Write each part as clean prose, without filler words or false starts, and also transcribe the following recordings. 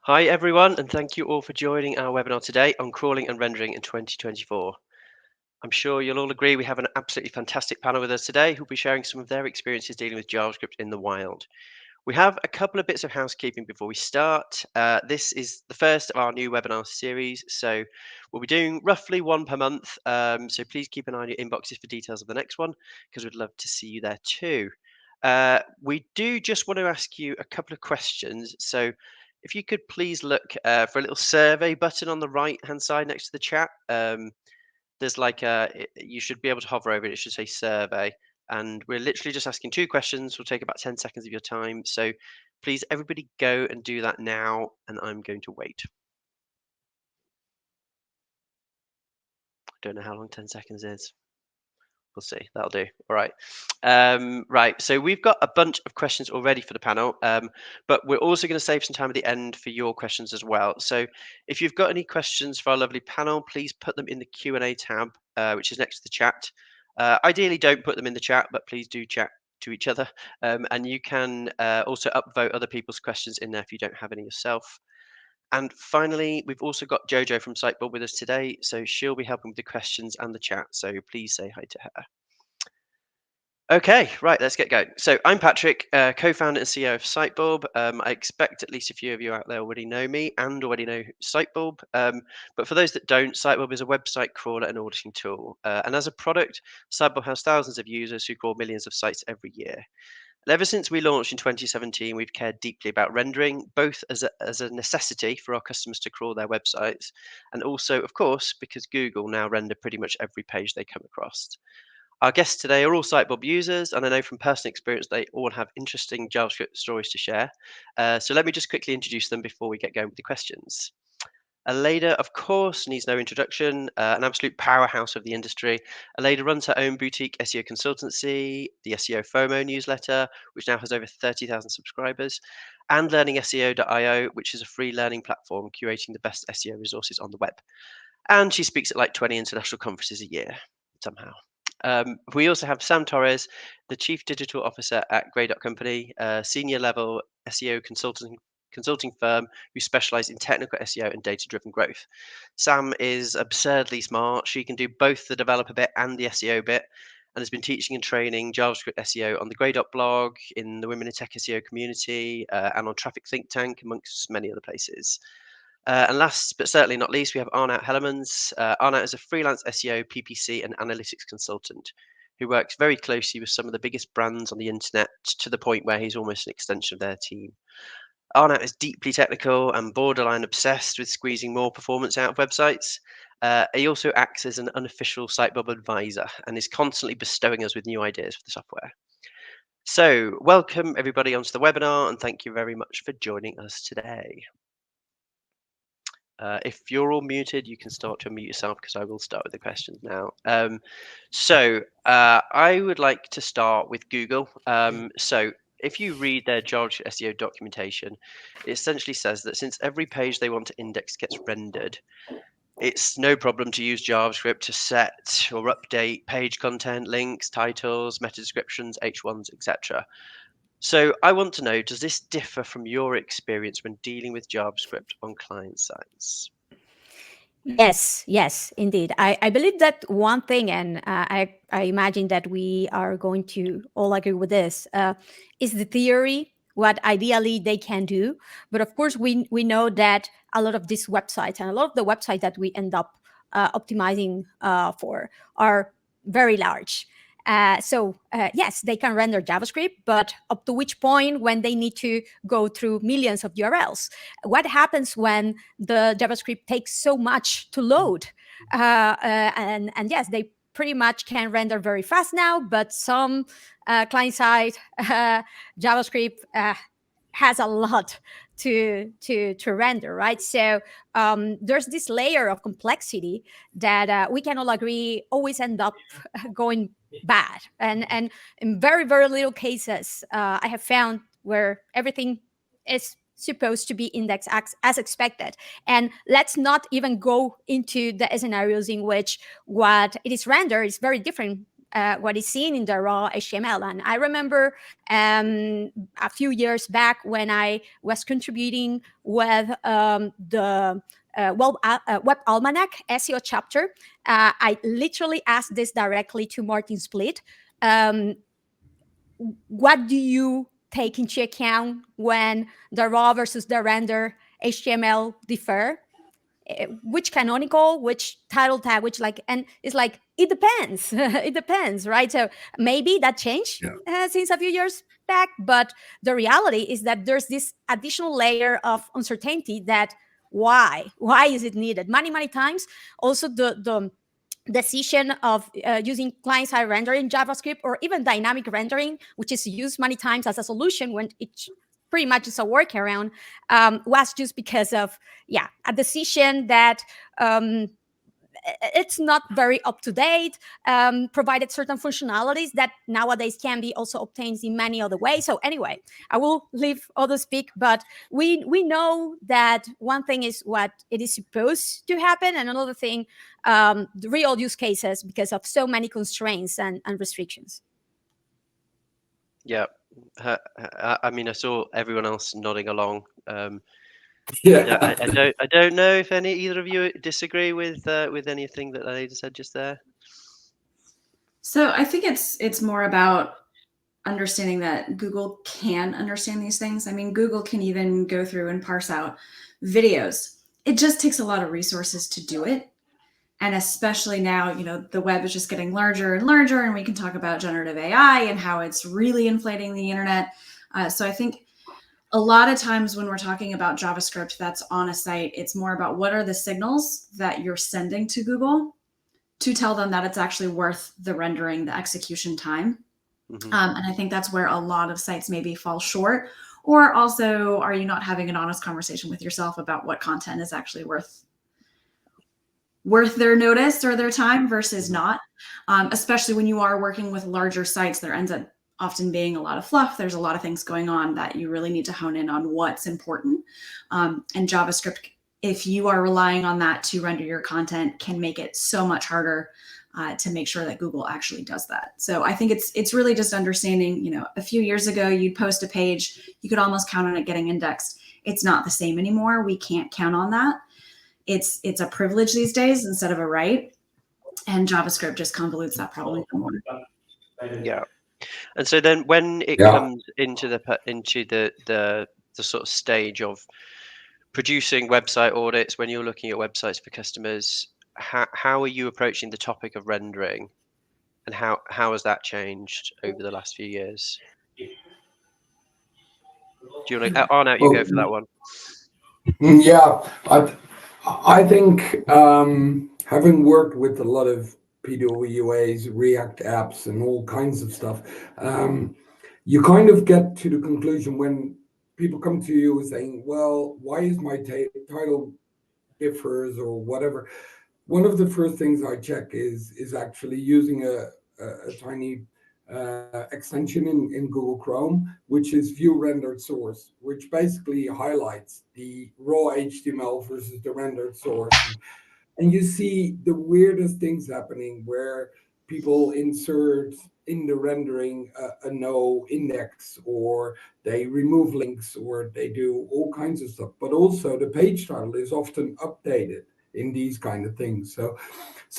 Hi everyone, and thank you all for joining our webinar today on crawling and rendering in 2024. I'm sure you'll all agree we have an absolutely fantastic panel with us today who'll be sharing some of their experiences dealing with JavaScript in the wild. We have a couple of bits of housekeeping before we start. This is the first of our new webinar series, so we'll be doing roughly one per month. So please keep an eye on your inboxes for details of the next one, because we'd love to see you there too. We do just want to ask you a couple of questions. So if you could please look for a little survey button on the right-hand side next to the chat. There's like you should be able to hover over it. It should say survey. And we're literally just asking two questions. We'll take about 10 seconds of your time. So please, everybody go and do that now. And I'm going to wait. I don't know how long 10 seconds is. We'll see. That'll do. All right. Right. So we've got a bunch of questions already for the panel, but we're also going to save some time at the end for your questions as well. So if you've got any questions for our lovely panel, please put them in the Q&A tab, which is next to the chat. Ideally, don't put them in the chat, but please do chat to each other. And you can also upvote other people's questions in there if you don't have any yourself. And finally, we've also got Jojo from Sitebulb with us today, so she'll be helping with the questions and the chat. So please say hi to her. Okay, right, let's get going. So I'm Patrick, co-founder and CEO of Sitebulb. I expect at least a few of you out there already know me and already know Sitebulb. But for those that don't, Sitebulb is a website crawler and auditing tool. And as a product, Sitebulb has thousands of users who crawl millions of sites every year. And ever since we launched in 2017, we've cared deeply about rendering, both as a necessity for our customers to crawl their websites, and also, of course, because Google now render pretty much every page they come across. Our guests today are all Sitebulb users, and I know from personal experience they all have interesting JavaScript stories to share. So let me just quickly introduce them before we get going with the questions. Aleyda, of course, needs no introduction, an absolute powerhouse of the industry. Aleyda runs her own boutique SEO consultancy, the SEOFOMO newsletter, which now has over 30,000 subscribers, and learningseo.io, which is a free learning platform curating the best SEO resources on the web. And she speaks at like 20 international conferences a year, somehow. We also have Sam Torres, the Chief Digital Officer at Grey.company, a senior level SEO consulting firm who specialize in technical SEO and data-driven growth. Sam is absurdly smart. She can do both the developer bit and the SEO bit, and has been teaching and training JavaScript SEO on the Grey.blog, in the Women in Tech SEO community, and on Traffic Think Tank, amongst many other places. And last but certainly not least, we have Arnout Hellemans. Arnout is a freelance SEO, PPC, and analytics consultant who works very closely with some of the biggest brands on the internet, to the point where he's almost an extension of their team. Arnout is deeply technical and borderline obsessed with squeezing more performance out of websites. He also acts as an unofficial Sitebulb advisor and is constantly bestowing us with new ideas for the software. So welcome everybody onto the webinar, and thank you very much for joining us today. If you're all muted, you can start to unmute yourself, because I will start with the questions now. I would like to start with Google. So if you read their JavaScript SEO documentation, it essentially says that since every page they want to index gets rendered, it's no problem to use JavaScript to set or update page content, links, titles, meta descriptions, H1s, etc. So I want to know, does this differ from your experience when dealing with JavaScript on client sites? Yes, indeed. I believe that one thing, and I imagine that we are going to all agree with this, is the theory, what ideally they can do. But of course, we know that a lot of these websites and a lot of the websites that we end up optimizing for are very large. Yes, they can render JavaScript, but up to which point when they need to go through millions of URLs? What happens when the JavaScript takes so much to load? And yes, they pretty much can render very fast now, but some client-side JavaScript has a lot to render, right? So there's this layer of complexity that we can all agree always end up going bad. And in very, very little cases, I have found where everything is supposed to be indexed as expected. And let's not even go into the scenarios in which what it is rendered is very different what is seen in the raw HTML. And I remember a few years back when I was contributing with the Web Almanac SEO chapter, I literally asked this directly to Martin Split. What do you take into account when the raw versus the render HTML differ? Which canonical, which title tag, which like, and it's like, it depends. It depends, right? So maybe that changed since a few years back, but the reality is that there's this additional layer of uncertainty that why is it needed? Many times also the decision of using client-side rendering JavaScript or even dynamic rendering, which is used many times as a solution when it pretty much is a workaround, was just because of a decision that it's not very up to date, provided certain functionalities that nowadays can be also obtained in many other ways. So anyway, I will leave others speak, but we know that one thing is what it is supposed to happen, and another thing, the real use cases, because of so many constraints and restrictions. Yeah, I mean, I saw everyone else nodding along. I don't know if either of you disagree with anything that Aleyda said just there. So I think it's more about understanding that Google can understand these things. I mean, Google can even go through and parse out videos. It just takes a lot of resources to do it. And especially now, the web is just getting larger and larger, and we can talk about generative AI and how it's really inflating the internet. So I think a lot of times when we're talking about JavaScript that's on a site, it's more about what are the signals that you're sending to Google to tell them that it's actually worth the rendering, the execution time. Mm-hmm. And I think that's where a lot of sites maybe fall short. Or also, are you not having an honest conversation with yourself about what content is actually worth their notice or their time versus not, especially when you are working with larger sites. There ends up often being a lot of fluff. There's a lot of things going on that you really need to hone in on what's important. And JavaScript, if you are relying on that to render your content, can make it so much harder to make sure that Google actually does that. So I think it's really just understanding, a few years ago, you'd post a page, you could almost count on it getting indexed. It's not the same anymore. We can't count on that. It's a privilege these days instead of a right, and JavaScript just convolutes that problem even more. Yeah, and so then when it comes into the sort of stage of producing website audits, when you're looking at websites for customers, how are you approaching the topic of rendering, and how has that changed over the last few years? Do you want to, Arnout, you go for that one? Yeah, I think having worked with a lot of PWAs, React apps, and all kinds of stuff, you kind of get to the conclusion when people come to you saying, well, why is my title differs or whatever? One of the first things I check is actually using a tiny extension in Google Chrome, which is view rendered source, which basically highlights the raw HTML versus the rendered source. And you see the weirdest things happening where people insert in the rendering a no index, or they remove links, or they do all kinds of stuff. But also the page title is often updated in these kind of things. So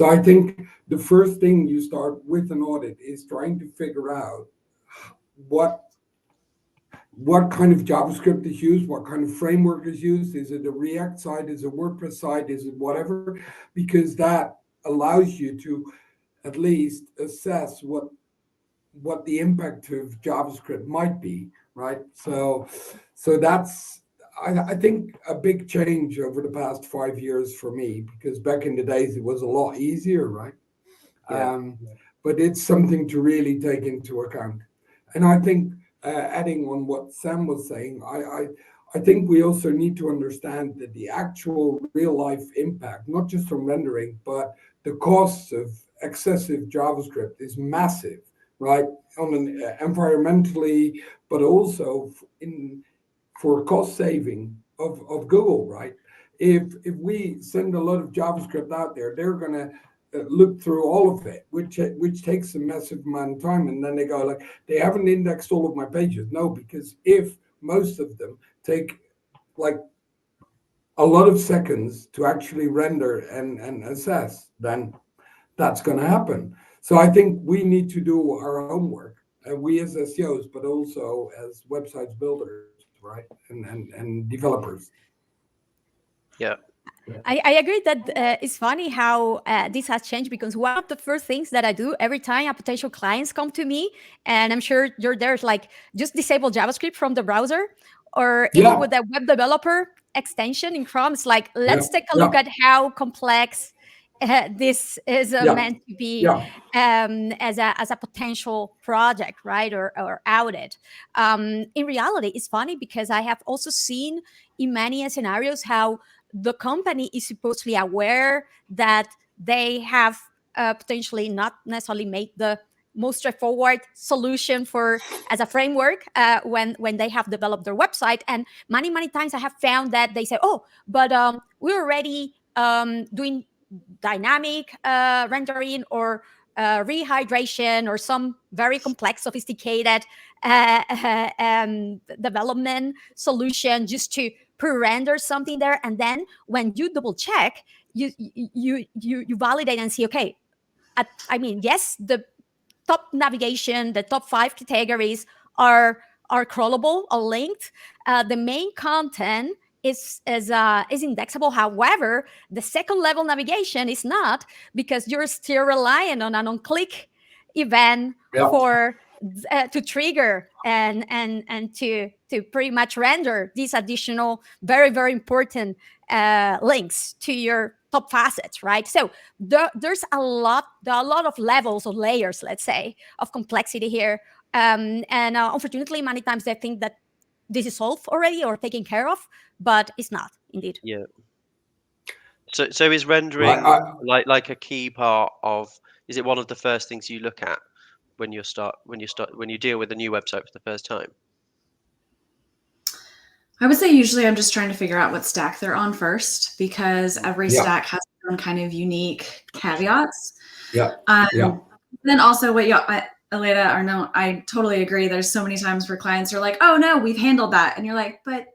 I think the first thing you start with an audit is trying to figure out what kind of JavaScript is used, what kind of framework is used. Is it a React site? Is it a WordPress site? Is it whatever? Because that allows you to at least assess what the impact of JavaScript might be, right? So that's, I think, a big change over the past 5 years for me, because back in the days it was a lot easier, right? Yeah. But it's something to really take into account. And I think, adding on what Sam was saying, I think we also need to understand that the actual real life impact, not just from rendering, but the costs of excessive JavaScript is massive, right? On an environmentally, but also for cost saving of Google, right? If we send a lot of JavaScript out there, they're gonna look through all of it, which takes a massive amount of time. And then they go like, they haven't indexed all of my pages. No, because if most of them take like a lot of seconds to actually render and assess, then that's going to happen. So I think we need to do our homework, we as SEOs, but also as websites builders, right, and developers. Yeah. I agree that it's funny how this has changed, because one of the first things that I do every time a potential clients come to me, and I'm sure you're there, like just disable JavaScript from the browser, or even with a web developer extension in Chrome. It's like, let's take a look at how complex this is meant to be as a potential project, right, or audit. In reality, it's funny because I have also seen in many scenarios how the company is supposedly aware that they have potentially not necessarily made the most straightforward solution for as a framework when they have developed their website. And many times I have found that they say, oh, but we're already doing dynamic rendering or rehydration or some very complex, sophisticated development solution just to pre-render something there. And then when you double check, you validate and see, okay, I mean, yes, the top navigation, the top 5 categories are crawlable or linked. The main content is indexable. However, the second level navigation is not, because you're still relying on an on-click event for to trigger and to pretty much render these additional very important links to your top facets, right? So there's a lot of levels or layers, let's say, of complexity here. And unfortunately, many times they think that this is solved already or taken care of, but it's not, indeed. Yeah. So is rendering like a key part of? Is it one of the first things you look at when you deal with a new website for the first time? I would say usually I'm just trying to figure out what stack they're on first, because every stack has their own kind of unique caveats. Then also what Aleyda, Arnout, I totally agree. There's so many times where clients are like, oh no, we've handled that. And you're like, but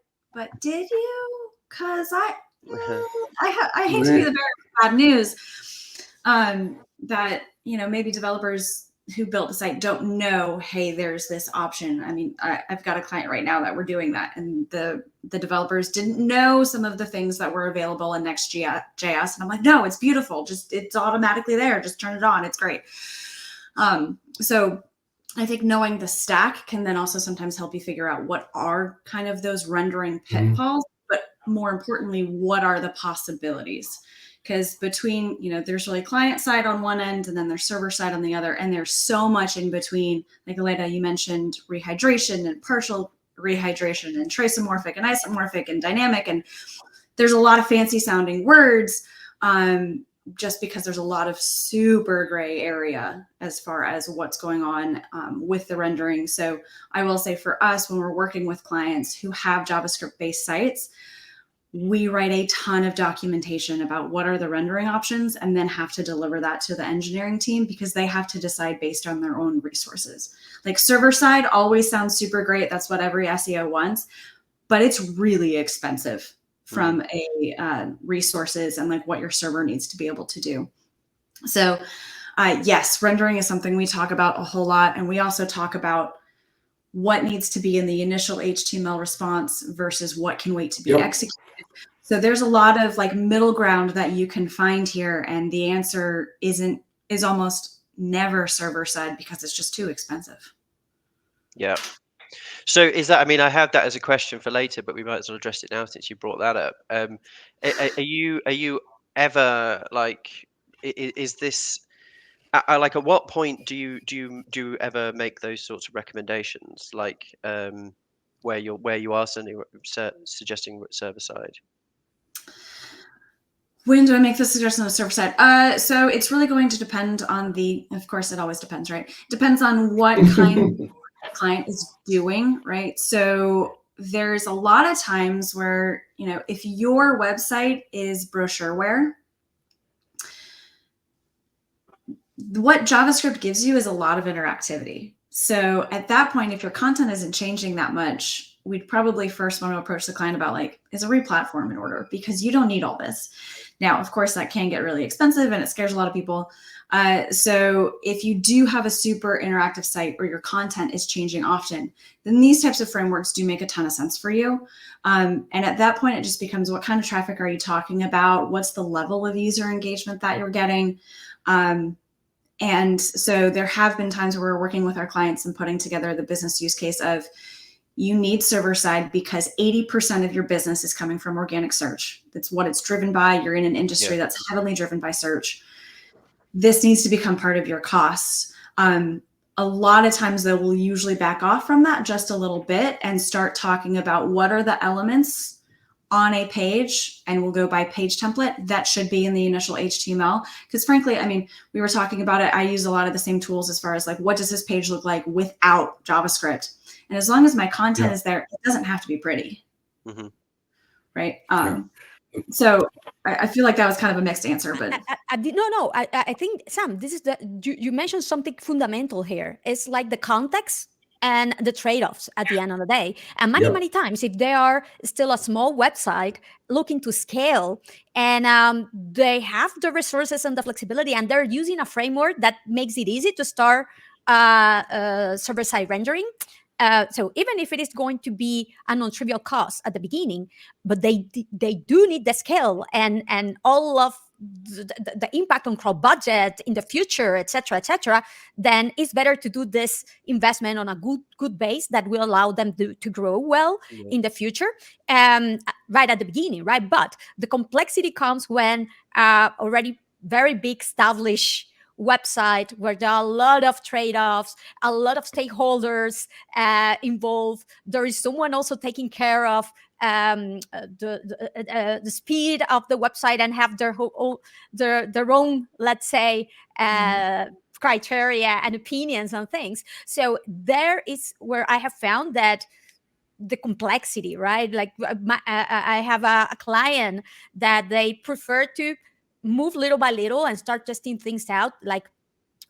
did you? Because I hate to be the bearer of bad news, that, maybe developers who built the site don't know, hey, there's this option. I mean, I've got a client right now that we're doing that, and the developers didn't know some of the things that were available in Next.js. And I'm like, no, it's beautiful. It's automatically there. Just turn it on. It's great. So I think knowing the stack can then also sometimes help you figure out what are kind of those rendering pitfalls, but more importantly, what are the possibilities? Because between, there's really client side on one end and then there's server side on the other. And there's so much in between. Like Aleyda, you mentioned rehydration and partial rehydration and traceomorphic and isomorphic and dynamic. And there's a lot of fancy sounding words, just because there's a lot of super gray area as far as what's going on with the rendering. So I will say for us, when we're working with clients who have JavaScript-based sites, we write a ton of documentation about what are the rendering options and then have to deliver that to the engineering team, because they have to decide based on their own resources. Like server side always sounds super great. That's what every SEO wants, but it's really expensive from a resources and like what your server needs to be able to do. So yes, rendering is something we talk about a whole lot. And we also talk about what needs to be in the initial HTML response versus what can wait to be executed. So there's a lot of like middle ground that you can find here. And the answer is almost never server side, because it's just too expensive. Yeah. So is that, I mean, I have that as a question for later, but we might as well address it now since you brought that up. Are you ever like, is this, like at what point do you ever make those sorts of recommendations, like where you are suggesting server side? When do I make the suggestion on the server side? So it's really going to depend on of course, it always depends, right? Depends on what kind of client is doing, right? So there's a lot of times where, if your website is brochureware, what JavaScript gives you is a lot of interactivity. So at that point, if your content isn't changing that much, we'd probably first want to approach the client about like, is a replatform in order? Because you don't need all this. Now, of course, that can get really expensive and it scares a lot of people. So if you do have a super interactive site or your content is changing often, then these types of frameworks do make a ton of sense for you. And at that point, it just becomes, what kind of traffic are you talking about? What's the level of user engagement that you're getting? And so there have been times where we're working with our clients and putting together the business use case of, you need server side because 80% of your business is coming from organic search. That's what it's driven by. You're in an industry that's heavily driven by search. This needs to become part of your costs. A lot of times though, we'll usually back off from that just a little bit and start talking about what are the elements on a page, and we'll go by page template that should be in the initial HTML. Because frankly, I mean, we were talking about it. I use a lot of the same tools as far as like, what does this page look like without JavaScript? And as long as my content is there, it doesn't have to be pretty. Mm-hmm. Right. So I feel like that was kind of a mixed answer, but I think, Sam, this is you mentioned something fundamental here. It's like the context and the trade-offs at the end of the day. And many times, if they are still a small website looking to scale and they have the resources and the flexibility, and they're using a framework that makes it easy to start server-side rendering. So even if it is going to be a non-trivial cost at the beginning, but they do need the scale and all of the impact on crowd budget in the future, etc., then it's better to do this investment on a good base that will allow them to grow well in the future, right at the beginning, right? But the complexity comes when already very big established website where there are a lot of trade-offs, a lot of stakeholders involved. There is someone also taking care of the speed of the website and have their own, let's say, criteria and opinions on things. So there is where I have found that the complexity, right? Like I have a client that they prefer to move little by little and start testing things out, like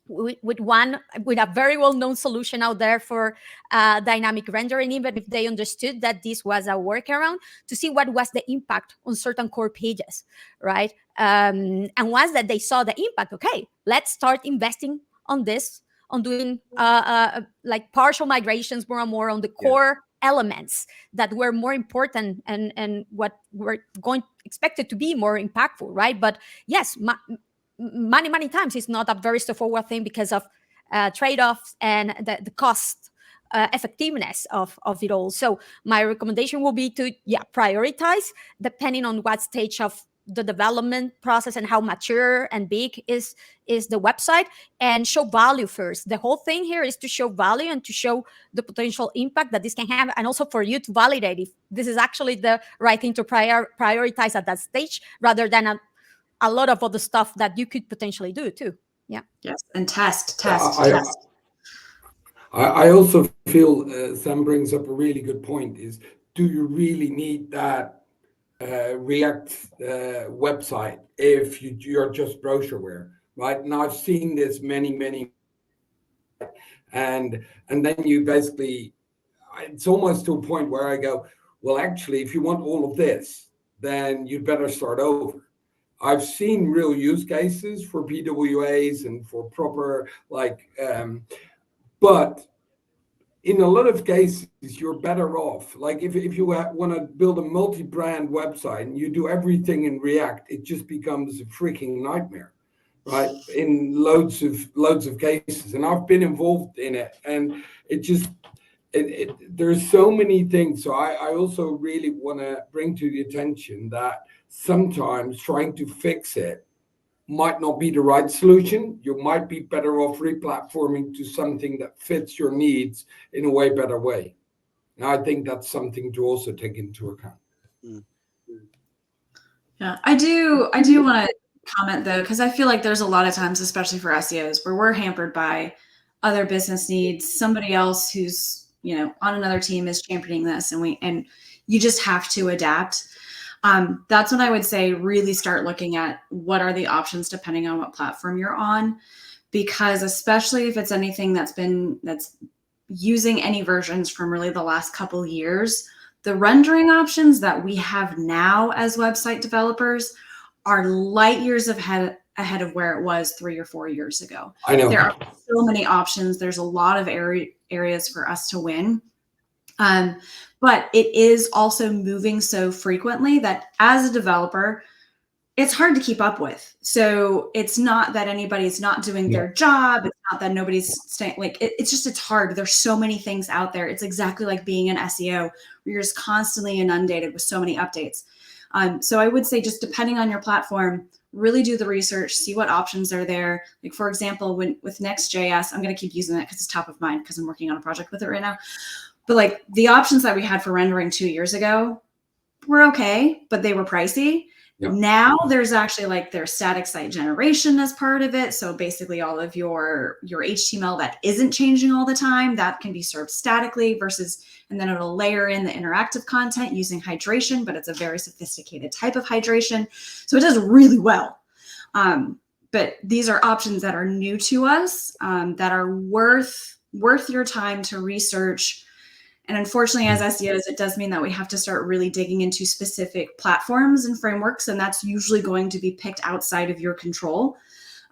with a very well-known solution out there for dynamic rendering, even if they understood that this was a workaround, to see what was the impact on certain core pages, right? And once that they saw the impact, okay, let's start investing on this, on doing like partial migrations more and more on the core elements that were more important and what were expected to be more impactful, right? But yes, many times it's not a very straightforward thing because of trade-offs and the cost effectiveness of it all. So my recommendation will be to prioritize depending on what stage of the development process and how mature and big is the website, and show value first. The whole thing here is to show value and to show the potential impact that this can have, and also for you to validate if this is actually the right thing to prioritize at that stage, rather than a lot of other stuff that you could potentially do too. Yeah. Yes, and test. I also feel Sam brings up a really good point, is do you really need that React website if you're just brochureware, right? And I've seen this many, and then you basically, it's almost to a point where I go, well, actually, if you want all of this, then you'd better start over. I've seen real use cases for PWAs and for proper but in a lot of cases, you're better off. Like if you want to build a multi-brand website and you do everything in React, it just becomes a freaking nightmare, right? In loads of cases, and I've been involved in it, and it just there's so many things. So I also really want to bring to the attention that sometimes trying to fix it might not be the right solution. You might be better off replatforming to something that fits your needs in a way better way. And I think that's something to also take into account. Yeah, I do want to comment though, because I feel like there's a lot of times, especially for SEOs, where we're hampered by other business needs, somebody else who's on another team is championing this, and you just have to adapt. That's when I would say really start looking at what are the options depending on what platform you're on, because especially if it's anything that's using any versions from really the last couple years, the rendering options that we have now as website developers are light years ahead of where it was 3 or 4 years ago. I know. There are so many options. There's a lot of areas for us to win. But it is also moving so frequently that as a developer, it's hard to keep up with. So it's not that anybody's not doing their job. It's not that nobody's staying, like, it's just, it's hard. There's so many things out there. It's exactly like being an SEO where you're just constantly inundated with so many updates. So I would say, just depending on your platform, really do the research, see what options are there. Like, for example, with Next.js, I'm going to keep using that because it's top of mind because I'm working on a project with it right now. But like, the options that we had for rendering 2 years ago were okay, but they were pricey. Yep. Now there's actually like their static site generation as part of it. So basically all of your HTML that isn't changing all the time, that can be served statically and then it'll layer in the interactive content using hydration, but it's a very sophisticated type of hydration. So it does really well. But these are options that are new to us, that are worth your time to research. And unfortunately, as SEOs, it does mean that we have to start really digging into specific platforms and frameworks, and that's usually going to be picked outside of your control.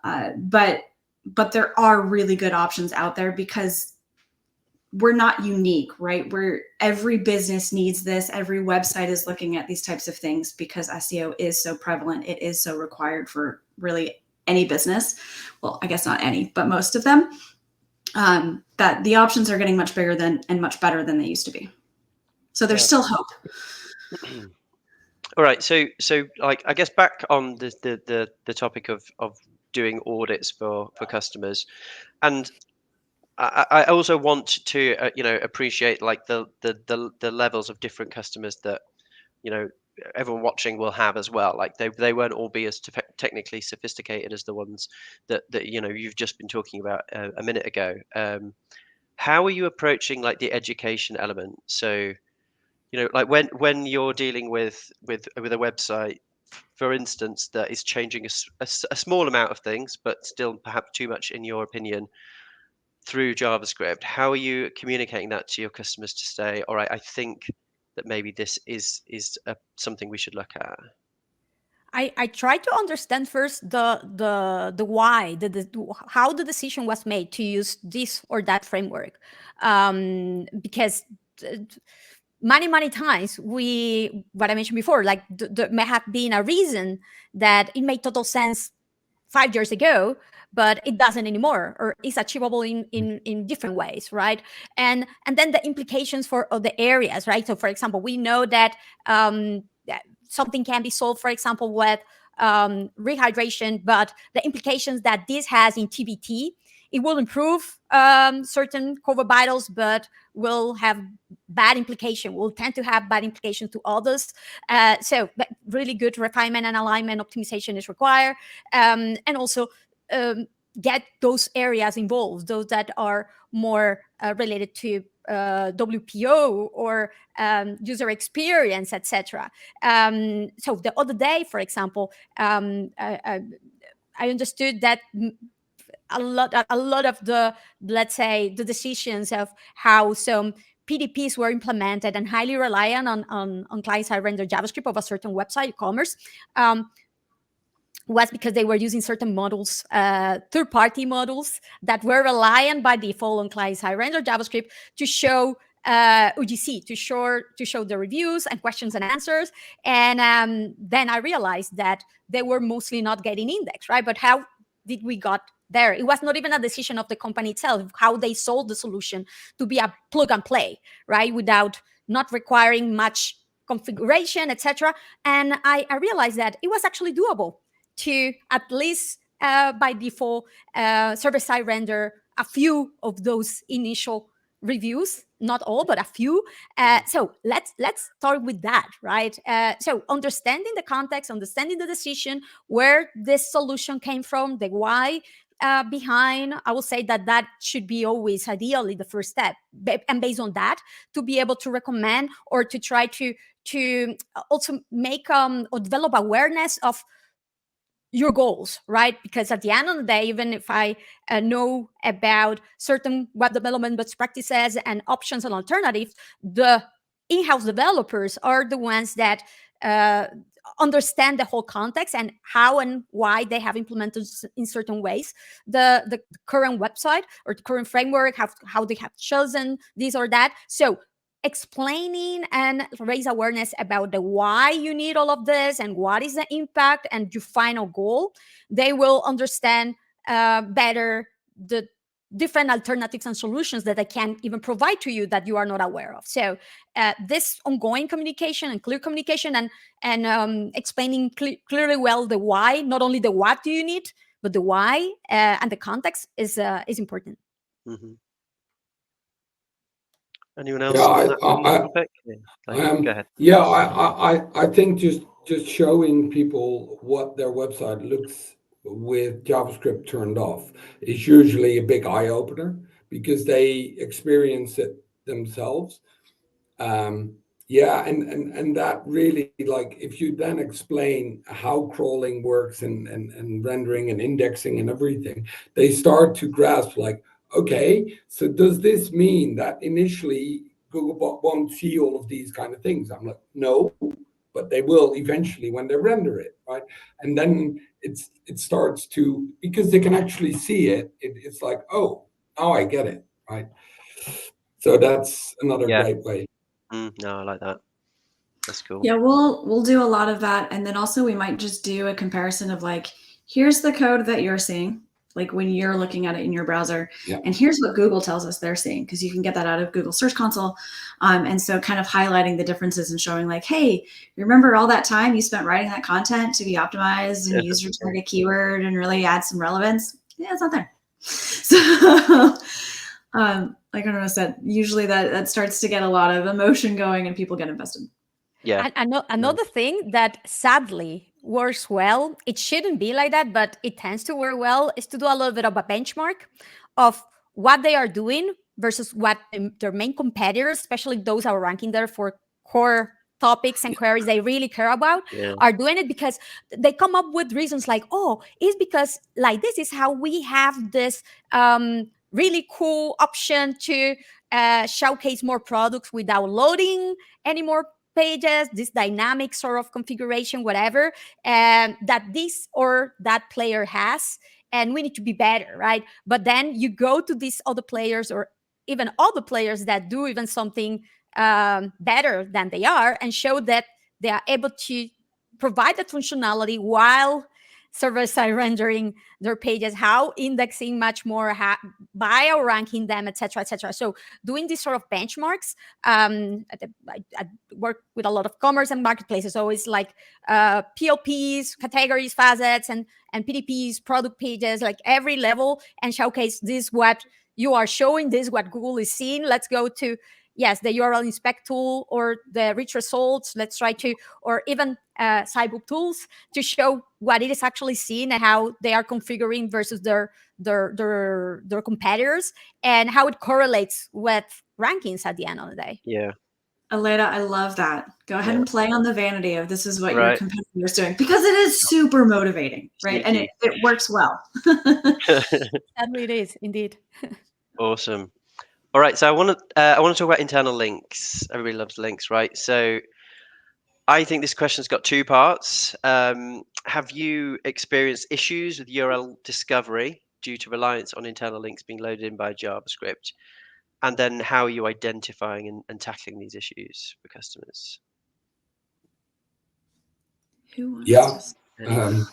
But there are really good options out there because we're not unique, right? Every business needs this. Every website is looking at these types of things because SEO is so prevalent. It is so required for really any business. Well, I guess not any, but most of them. That the options are getting much bigger and much better than they used to be. So there's still hope. All right. So like, I guess back on the topic of doing audits for customers, and I also want to appreciate like the levels of different customers that everyone watching will have as well. Like they won't all be as technically sophisticated as the ones that you've just been talking about a minute ago. How are you approaching like the education element? So like when you're dealing with a website, for instance, that is changing a small amount of things, but still perhaps too much in your opinion, through JavaScript, how are you communicating that to your customers to say, all right, I think that maybe this is something we should look at? I try to understand first the why, how the decision was made to use this or that framework, because many times what I mentioned before, like there may have been a reason that it made total sense 5 years ago, but it doesn't anymore, or is achievable in different ways, right? And then the implications for other areas, right? So for example, we know that something can be solved, for example, with rehydration, but the implications that this has in TBT, it will improve certain cover vitals, but will have bad implication, will tend to have bad implications to others. So really good refinement and alignment optimization is required. And also get those areas involved, those that are more related to WPO or user experience, etc. So the other day, for example, I understood that a lot of the, let's say, the decisions of how some PDPs were implemented and highly reliant on client-side rendered JavaScript of a certain website, e-commerce, was because they were using certain models, third-party models that were reliant by default on client-side rendered JavaScript to show UGC, to show the reviews and questions and answers. And then I realized that they were mostly not getting indexed, right? But how did we got there? It was not even a decision of the company itself, how they sold the solution to be a plug and play, right? Without not requiring much configuration, etc. And I realized that it was actually doable to at least by default server-side render a few of those initial reviews, not all, but a few. So let's start with that, right? So understanding the context, understanding the decision, where this solution came from, the why behind, I will say that should be always ideally the first step. And based on that, to be able to recommend or to try to also make or develop awareness of your goals, right? Because at the end of the day, even if I know about certain web development best practices and options and alternatives, the in-house developers are the ones that understand the whole context and how and why they have implemented in certain ways the current website or the current framework, how they have chosen this or that. So explaining and raise awareness about the why you need all of this and what is the impact and your final goal, they will understand better the different alternatives and solutions that I can even provide to you that you are not aware of. So this ongoing communication and clear communication and explaining clearly well the why, not only the what do you need, but the why and the context is important. Mm-hmm. Anyone else on that topic? Go ahead. Yeah, I think just showing people what their website looks with JavaScript turned off is usually a big eye opener because they experience it themselves. Yeah, and that really, like, if you then explain how crawling works and rendering and indexing and everything, they start to grasp, like, okay, so does this mean that initially Googlebot won't see all of these kind of things? I'm like, no, but they will eventually when they render it, right? And then it starts to, because they can actually see it, it's like, oh, now I get it, right? So that's another great way. No, I like that. That's cool. Yeah, we'll do a lot of that, and then also we might just do a comparison of, like, here's the code that you're seeing, like when you're looking at it in your browser, and here's what Google tells us they're seeing, because you can get that out of Google Search Console. And so kind of highlighting the differences and showing, like, hey, remember all that time you spent writing that content to be optimized and use your target keyword and really add some relevance? Yeah, it's not there. So like I said, usually that starts to get a lot of emotion going and people get invested. Yeah. Another thing that sadly works well, it shouldn't be like that, but it tends to work well, is to do a little bit of a benchmark of what they are doing versus what their main competitors, especially those that are ranking there for core topics and queries they really care about, are doing it, because they come up with reasons like, oh, it's because like this is how we have this really cool option to showcase more products without loading any more pages, this dynamic sort of configuration, whatever, that this or that player has, and we need to be better, right? But then you go to these other players or even other players that do even something better than they are and show that they are able to provide that functionality while server-side rendering their pages, how indexing much more, by or ranking them, etc., etc. So doing these sort of benchmarks, I work with a lot of commerce and marketplaces, so it's like PLPs, categories, facets, and PDPs, product pages, like every level, and showcase this what you are showing, this what Google is seeing. Let's go to the URL inspect tool or the rich results. Let's try to, or even Sitebulb tools to show what it is actually seeing and how they are configuring versus their competitors, and how it correlates with rankings at the end of the day. Yeah. Aleyda, I love that. Go ahead and play on the vanity of this is what your competitor's doing, because it is super motivating, right? And it works well. Sadly, it is indeed. Awesome. All right, so I want to talk about internal links. Everybody loves links, right? So I think this question's got two parts. Have you experienced issues with URL discovery due to reliance on internal links being loaded in by JavaScript? And then how are you identifying and tackling these issues for customers? Who wants to...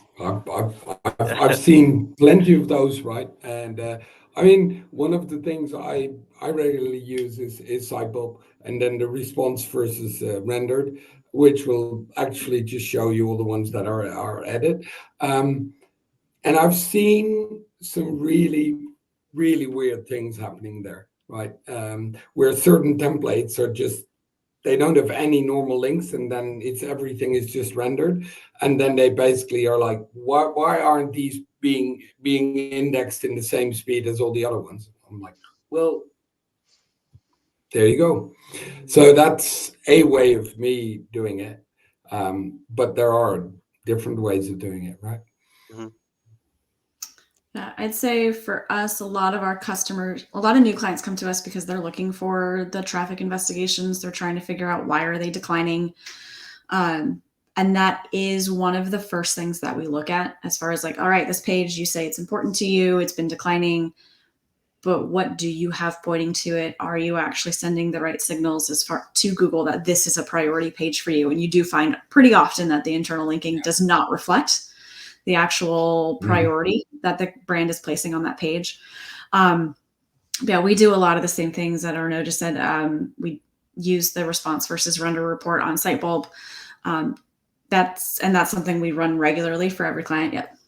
I've seen plenty of those, right? And I mean, one of the things I regularly use is Sitebulb, and then the response versus rendered, which will actually just show you all the ones that are added. And I've seen some really, really weird things happening there, right? Where certain templates are just, they don't have any normal links, and then everything is just rendered, and then they basically are like, why aren't these being indexed in the same speed as all the other ones? I'm like, well, there you go. So that's a way of me doing it, but there are different ways of doing it, right? Mm-hmm. I'd say for us, a lot of our customers, a lot of new clients come to us because they're looking for the traffic investigations. They're trying to figure out why are they declining. And that is one of the first things that we look at as far as like, all right, this page, you say it's important to you, it's been declining, but what do you have pointing to it? Are you actually sending the right signals as far to Google that this is a priority page for you? And you do find pretty often that the internal linking does not reflect the actual priority that the brand is placing on that page. Yeah, we do a lot of the same things that Arnaud just said. We use the response versus render report on Sitebulb. That's something we run regularly for every client. Yep.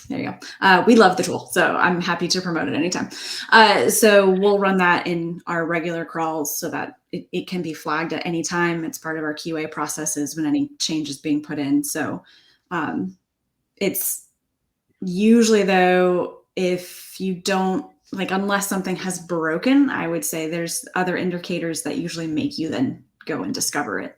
There you go. We love the tool, so I'm happy to promote it anytime. So we'll run that in our regular crawls so that it can be flagged at any time. It's part of our QA processes when any change is being put in. So it's usually, though, if you don't, like, unless something has broken, I would say there's other indicators that usually make you then go and discover it,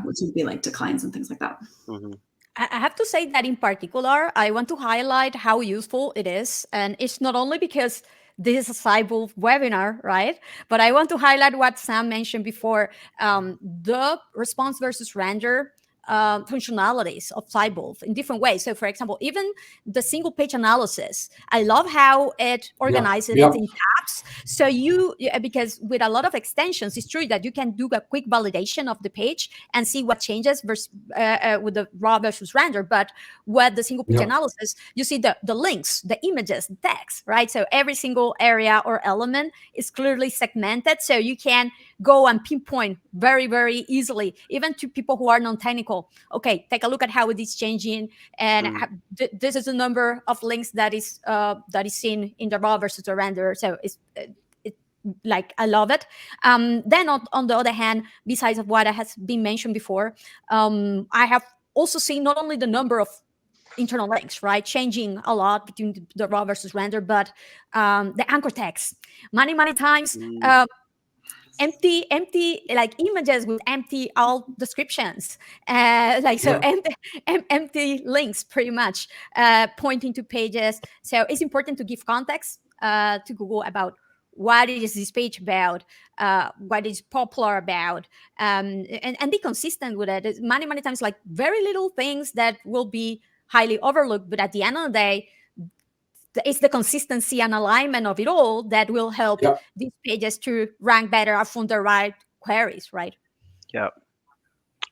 which would be like declines and things like that. Mm-hmm. I have to say that in particular, I want to highlight how useful it is. And it's not only because this is a Sitebulb webinar, right? But I want to highlight what Sam mentioned before, the response versus render functionalities of Sitebulb in different ways. So for example, even the single page analysis, I love how it organizes it in tabs. So because with a lot of extensions, it's true that you can do a quick validation of the page and see what changes versus, with the raw versus render. But with the single page analysis, you see the links, the images, the text, right? So every single area or element is clearly segmented. So you can go and pinpoint very, very easily, even to people who are non-technical. Okay, take a look at how it is changing, and this is the number of links that is seen in the raw versus the render. So it's like, I love it. Then on the other hand, besides of what has been mentioned before, I have also seen not only the number of internal links, right, changing a lot between the raw versus render, but the anchor text. Many times. Empty like images with empty alt descriptions, empty links, pretty much pointing to pages. So it's important to give context to Google about what is this page about, what is popular about, and be consistent with it. It's many times like very little things that will be highly overlooked, but at the end of the day, it's the consistency and alignment of it all that will help these pages to rank better or find the right queries, right? Yeah.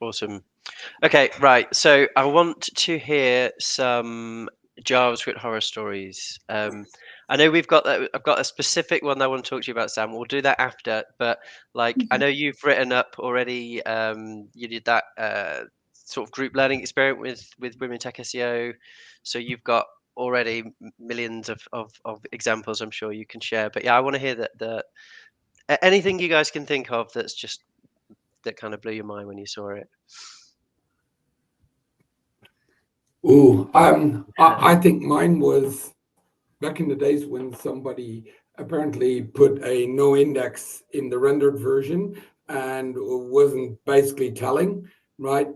Awesome. Okay, right. So I want to hear some JavaScript horror stories. I know we've got I've got a specific one that I want to talk to you about, Sam. We'll do that after. But like, I know you've written up already. You did that sort of group learning experiment with Women Tech SEO. So you've got already millions of examples I'm sure you can share. But yeah, I want to hear that anything you guys can think of that kind of blew your mind when you saw it. Ooh, I think mine was back in the days when somebody apparently put a no index in the rendered version and wasn't basically telling, right?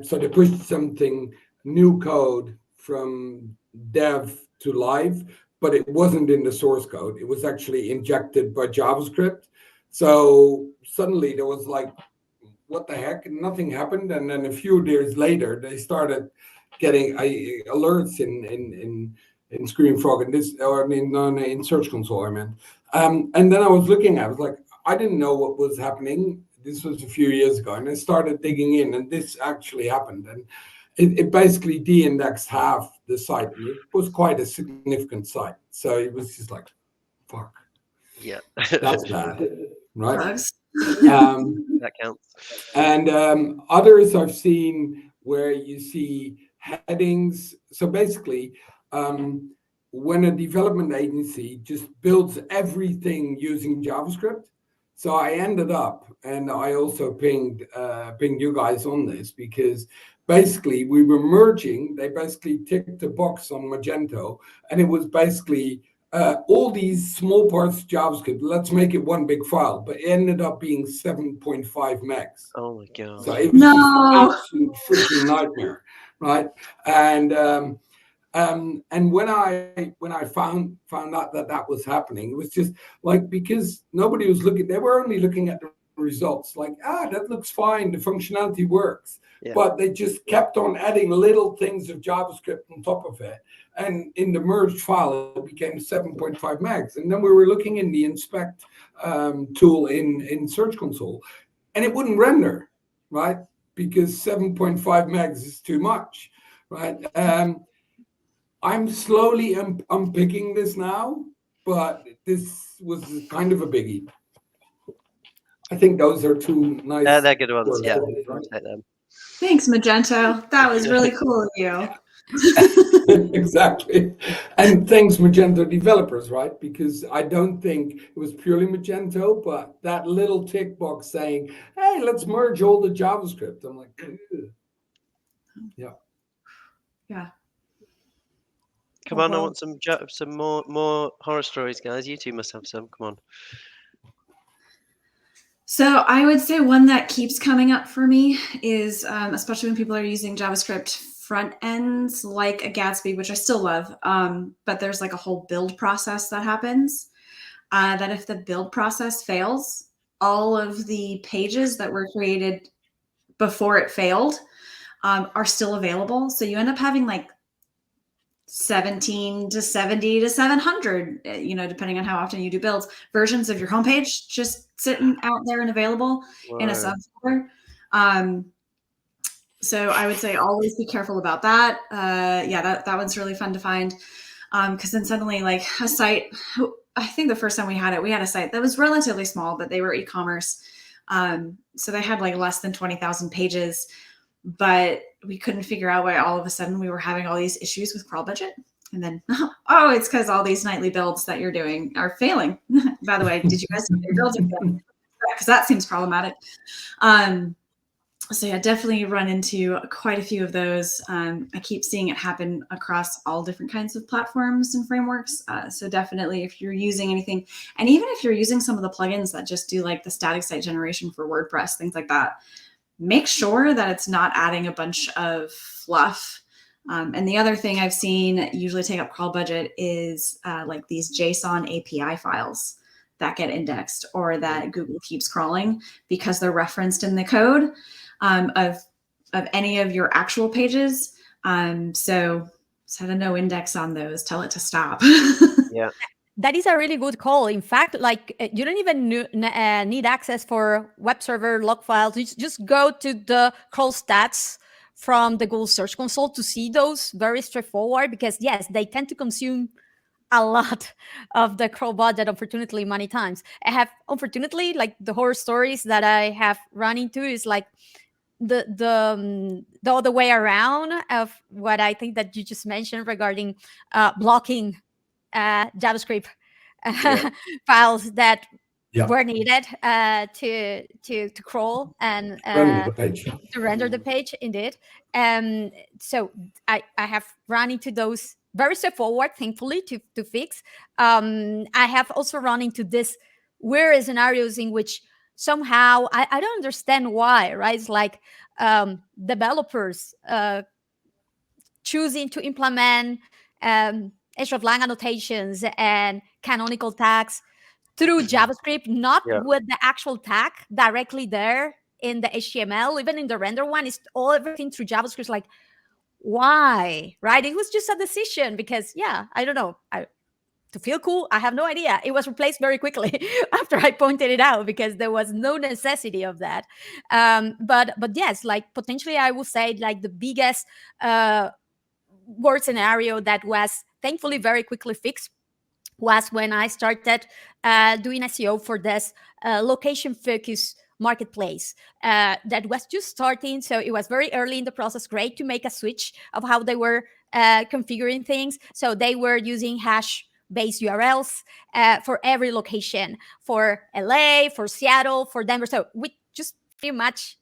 So they pushed something, new code from dev to live, but it wasn't in the source code. It was actually injected by JavaScript. So suddenly there was like, what the heck? Nothing happened. And then a few years later, they started getting alerts in Screaming Frog and this, or in Search Console, I meant. And then I was looking at it, I was like, I didn't know what was happening. This was a few years ago, and I started digging in, and this actually happened. And it basically de-indexed half the site, and it was quite a significant site. So it was just like, fuck. Yeah. That's bad, right? That counts. And others I've seen where you see headings. So basically, when a development agency just builds everything using JavaScript, so I ended up, and I also pinged you guys on this, because basically we were merging. They basically ticked a box on Magento, and it was basically all these small parts of JavaScript. Let's make it one big file, but it ended up being 7.5 megs. Oh my god! So it was just an absolute freaking nightmare, right? And And when I found out that was happening, it was just like, because nobody was looking, they were only looking at the results, like, that looks fine, the functionality works. Yeah. But they just kept on adding little things of JavaScript on top of it. And in the merged file, it became 7.5 megs. And then we were looking in the inspect tool in Search Console, and it wouldn't render, right? Because 7.5 megs is too much, right? I'm slowly unpicking this now, but this was kind of a biggie. I think those are two nice. They're good ones. words, Yeah, right? I'll take them. Thanks, Magento. That was really cool of you. Exactly. And thanks, Magento developers, right? Because I don't think it was purely Magento, but that little tick box saying, hey, let's merge all the JavaScript. I'm like, ugh. Yeah. Yeah. Come on, I want some more horror stories, guys. You two must have some. Come on. So I would say one that keeps coming up for me is, especially when people are using JavaScript front ends like a Gatsby, which I still love, but there's like a whole build process that happens, that if the build process fails, all of the pages that were created before it failed are still available. So you end up having like 17 to 70 to 700, depending on how often you do builds, versions of your homepage just sitting out there and available in a subfolder. So I would say always be careful about that. That one's really fun to find, because then suddenly, like a site, I think the first time we had a site that was relatively small, but they were e-commerce. So they had like less than 20,000 pages, but we couldn't figure out why all of a sudden we were having all these issues with crawl budget. And then, it's because all these nightly builds that you're doing are failing. By the way, did you guys see your builds? Because that seems problematic. So yeah, definitely run into quite a few of those. I keep seeing it happen across all different kinds of platforms and frameworks. So definitely, if you're using anything, and even if you're using some of the plugins that just do like the static site generation for WordPress, things like that, make sure that it's not adding a bunch of fluff. And the other thing I've seen usually take up crawl budget is like these JSON API files that get indexed or that Google keeps crawling because they're referenced in the code of any of your actual pages. So set a no index on those. Tell it to stop. Yeah. That is a really good call. In fact, like you don't even need access for web server log files. You just go to the crawl stats from the Google Search Console to see those. Very straightforward, because yes, they tend to consume a lot of the crawl budget, unfortunately, many times. Unfortunately, like the horror stories that I have run into is like the other way around of what I think that you just mentioned regarding blocking JavaScript files that were needed to crawl and to render the page. Indeed, so I have run into those very straightforward, thankfully, to fix. I have also run into this weird scenarios in which somehow I don't understand why. Right, it's like developers choosing to implement hreflang annotations and canonical tags through JavaScript, not with the actual tag directly there in the HTML. Even in the render one, it's everything through JavaScript. Like, why? Right? It was just a decision because, I don't know. To feel cool, I have no idea. It was replaced very quickly after I pointed it out because there was no necessity of that. But yes, like potentially I would say like the biggest word scenario that was thankfully very quickly fixed was when I started doing SEO for this location-focused marketplace that was just starting. So it was very early in the process. Great to make a switch of how they were configuring things. So they were using hash-based URLs for every location, for LA, for Seattle, for Denver. So we just pretty much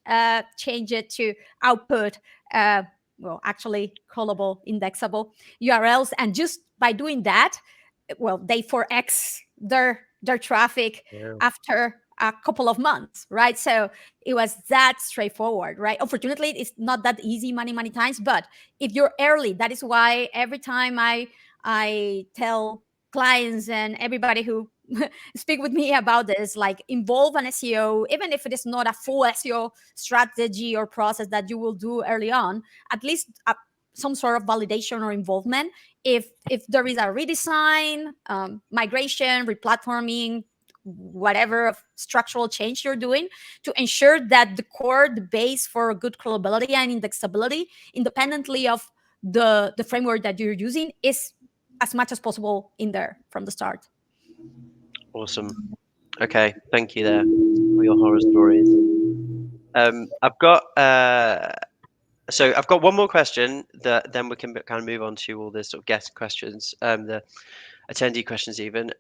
changed it to output actually crawlable, indexable URLs. And just by doing that, they 4x their traffic after a couple of months, right? So it was that straightforward, right? Unfortunately, it's not that easy many times, but if you're early, that is why every time I tell clients and everybody who speak with me about this, like involve an SEO, even if it is not a full SEO strategy or process that you will do early on, at least some sort of validation or involvement. If there is a redesign, migration, replatforming, whatever structural change you're doing, to ensure that the core, the base for good crawlability and indexability, independently of the framework that you're using, is as much as possible in there from the start. Awesome. Okay, thank you there for your horror stories. I've got one more question that then we can kind of move on to all the sort of guest questions, the attendee questions even.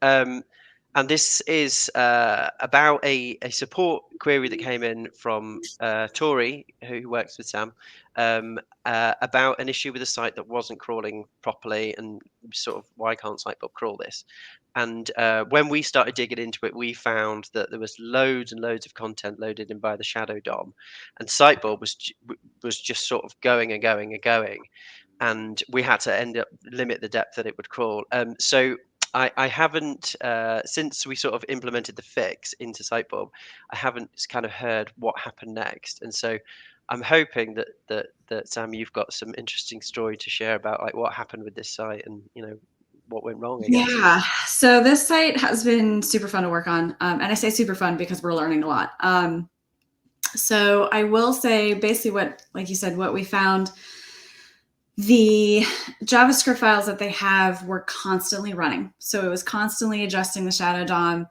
And this is about a support query that came in from Tori, who works with Sam, about an issue with a site that wasn't crawling properly, and sort of why can't SiteBulb crawl this? And when we started digging into it, we found that there was loads and loads of content loaded in by the shadow DOM, and SiteBulb was just sort of going and going and going, and we had to end up limit the depth that it would crawl. So I haven't, since we sort of implemented the fix into SiteBulb, I haven't kind of heard what happened next. And so I'm hoping that Sam, you've got some interesting story to share about like what happened with this site and, you know, what went wrong, I guess. Yeah, so this site has been super fun to work on. And I say super fun because we're learning a lot. So I will say basically what, like you said, what we found, the JavaScript files that they have were constantly running. So it was constantly adjusting the shadow DOM.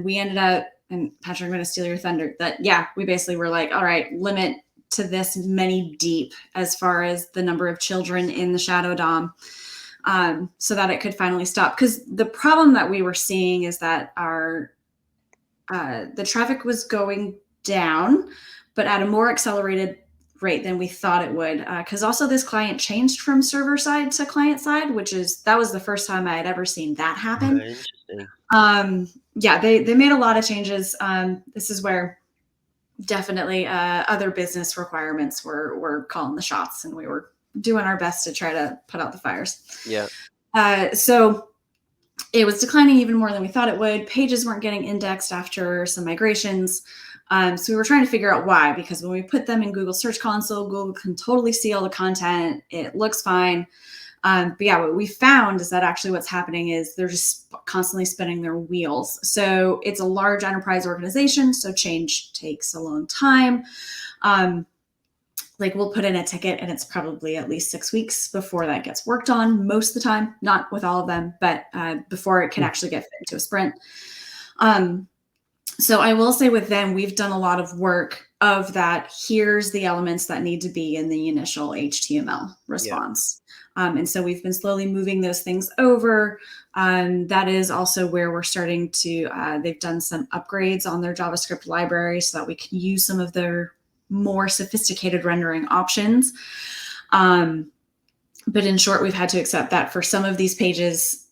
We ended up, and Patrick, I'm going to steal your thunder, that, yeah, we basically were like, all right, limit to this many deep as far as the number of children in the shadow DOM, so that it could finally stop. Because the problem that we were seeing is that our the traffic was going down, but at a more accelerated rate than we thought it would. Because also this client changed from server side to client side, that was the first time I had ever seen that happen. Interesting. Yeah, they made a lot of changes. This is where definitely other business requirements were calling the shots, and we were doing our best to try to put out the fires. Yeah. So it was declining even more than we thought it would. Pages weren't getting indexed after some migrations. So we were trying to figure out why, because when we put them in Google Search Console, Google can totally see all the content. It looks fine. But yeah, what we found is that actually what's happening is they're just constantly spinning their wheels. So it's a large enterprise organization, so change takes a long time. Like we'll put in a ticket and it's probably at least 6 weeks before that gets worked on most of the time, not with all of them, but before it can actually get fit into a sprint. So I will say with them, we've done a lot of work of that. Here's the elements that need to be in the initial HTML response. Yeah. And so we've been slowly moving those things over. That is also where we're starting to, they've done some upgrades on their JavaScript library so that we can use some of their more sophisticated rendering options. But in short, we've had to accept that for some of these pages,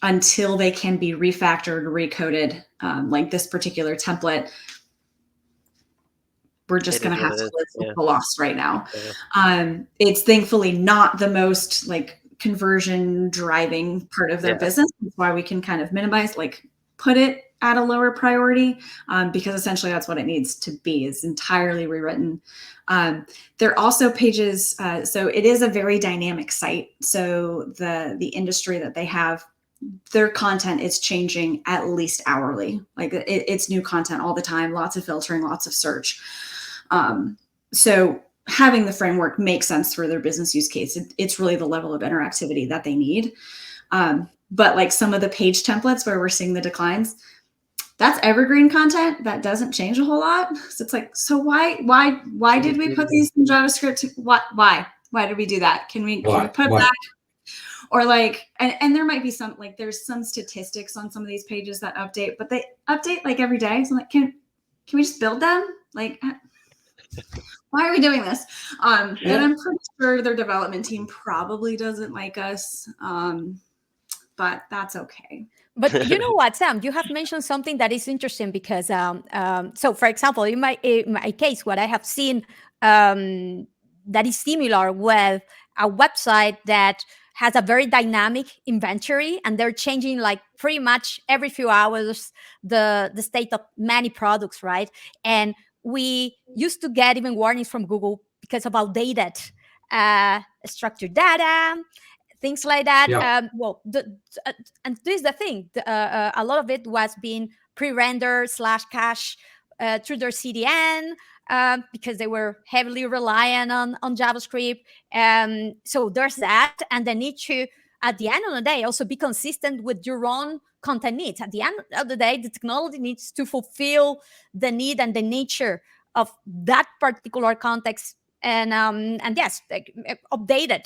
until they can be refactored, recoded, like this particular template, we're just going to have to live with the loss right now. Yeah. It's thankfully not the most like conversion driving part of their business. That's why we can kind of minimize, like put it at a lower priority, because essentially that's what it needs to be, is entirely rewritten. There are also pages, so it is a very dynamic site. So the industry that they have, their content is changing at least hourly. Like it's new content all the time, lots of filtering, lots of search. So having the framework makes sense for their business use case. It's really the level of interactivity that they need. But like some of the page templates where we're seeing the declines, that's evergreen content that doesn't change a whole lot. So it's like, so why did we put these in JavaScript? Why did we do that? Can we put it back? Or like, and there might be some, like there's some statistics on some of these pages that update, but they update like every day. So I'm like, can we just build them? Like, why are we doing this? And I'm pretty sure their development team probably doesn't like us. But but that's okay. But you know what, Sam, you have mentioned something that is interesting because, so for example, in my case, what I have seen that is similar with a website that has a very dynamic inventory, and they're changing like pretty much every few hours the state of many products, right? And we used to get even warnings from Google because of outdated structured data, things like that. Yeah. And this is the thing. A lot of it was being pre-rendered / cache through their CDN because they were heavily reliant on JavaScript. So there's that, and the need to, at the end of the day, also be consistent with your own content needs. At the end of the day, the technology needs to fulfill the need and the nature of that particular context, and yes, like, updated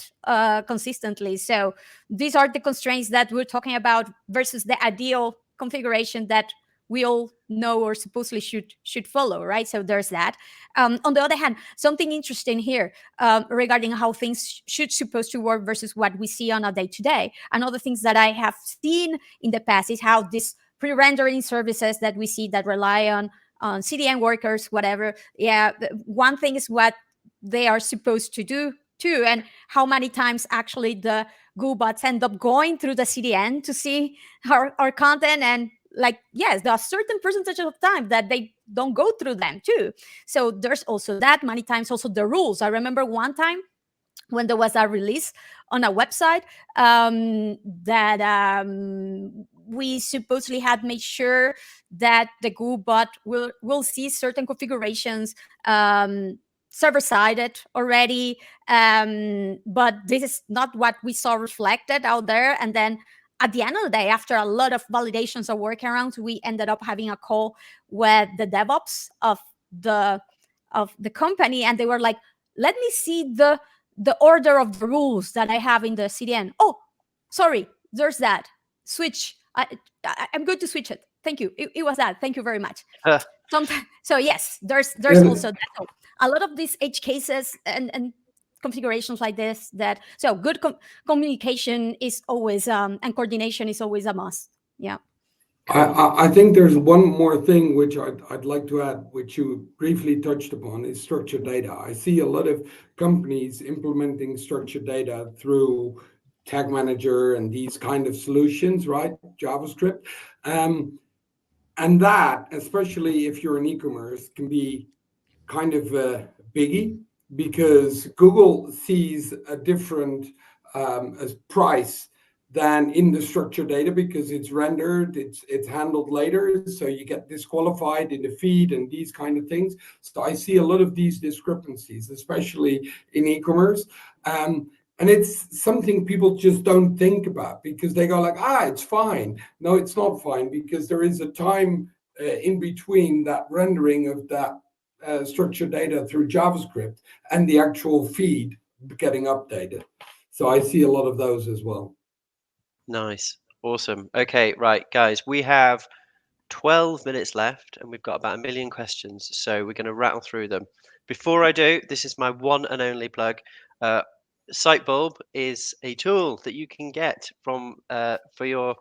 consistently. So these are the constraints that we're talking about versus the ideal configuration that we all know or supposedly should follow, right? So there's that. On the other hand, something interesting here regarding how things should supposed to work versus what we see on a day-to-day. And other things that I have seen in the past is how these pre-rendering services that we see that rely on CDN workers, whatever. Yeah, one thing is what they are supposed to do too, and how many times actually the Goobots end up going through the CDN to see our content, and like, yes, there are certain percentage of time that they don't go through them too. So there's also that. Many times also the rules. I remember one time when there was a release on a website that we supposedly had made sure that the Goobot will see certain configurations server-sided already, but this is not what we saw reflected out there. And then at the end of the day, after a lot of validations or workarounds, we ended up having a call with the DevOps of the company, and they were like, let me see the order of the rules that I have in the CDN. Oh, sorry, there's that. Switch. I'm going to switch it. Thank you. It was that. Thank you very much. Sometimes, so yes, there's also that. So a lot of these edge cases and configurations like this, that so good communication is always and coordination is always a must. Yeah. I think there's one more thing which I'd like to add, which you briefly touched upon, is structured data. I see a lot of companies implementing structured data through Tag Manager and these kind of solutions, right? JavaScript. And that, especially if you're in e-commerce, can be kind of a biggie, because Google sees a different price than in the structured data, because it's rendered, it's handled later, so you get disqualified in the feed and these kind of things. So I see a lot of these discrepancies, especially in e-commerce. And it's something people just don't think about, because they go like, it's fine. No, it's not fine, because there is a time in between that rendering of that structured data through JavaScript and the actual feed getting updated. So I see a lot of those as well. Nice. Awesome. Okay, right, guys, we have 12 minutes left and we've got about 1 million questions. So we're going to rattle through them. Before I do, this is my one and only plug. Sitebulb is a tool that you can get from for your